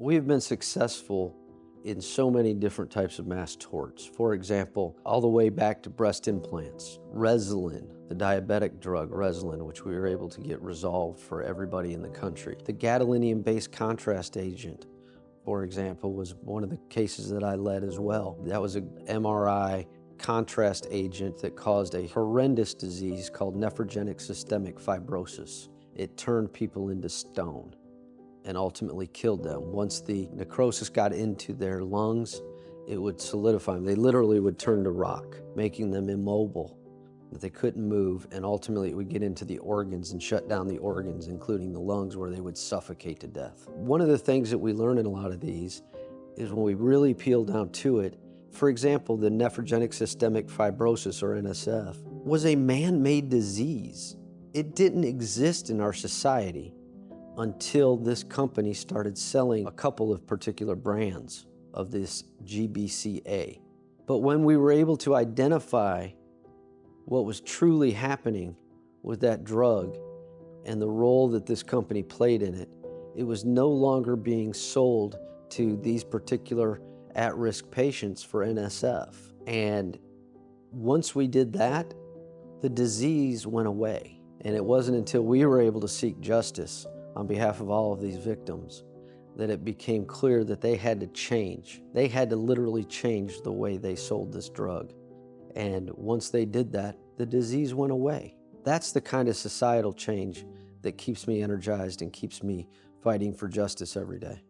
We've been successful in so many different types of mass torts. For example, all the way back to breast implants, Resolin, the diabetic drug Resolin, which we were able to get resolved for everybody in the country. The gadolinium-based contrast agent, for example, was one of the cases that I led as well. That was an MRI contrast agent that caused a horrendous disease called nephrogenic systemic fibrosis. It turned people into stone and ultimately killed them. Once the necrosis got into their lungs, it would solidify them. They literally would turn to rock, making them immobile, that they couldn't move, and ultimately it would get into the organs and shut down the organs, including the lungs, where they would suffocate to death. One of the things that we learn in a lot of these is when we really peel down to it, for example, the nephrogenic systemic fibrosis, or NSF, was a man-made disease. It didn't exist in our society until this company started selling a couple of particular brands of this GBCA. But when we were able to identify what was truly happening with that drug and the role that this company played in it, it was no longer being sold to these particular at-risk patients for NSF. And once we did that, the disease went away. And it wasn't until we were able to seek justice on behalf of all of these victims that it became clear that they had to change. They had to literally change the way they sold this drug. And once they did that, the disease went away. That's the kind of societal change that keeps me energized and keeps me fighting for justice every day.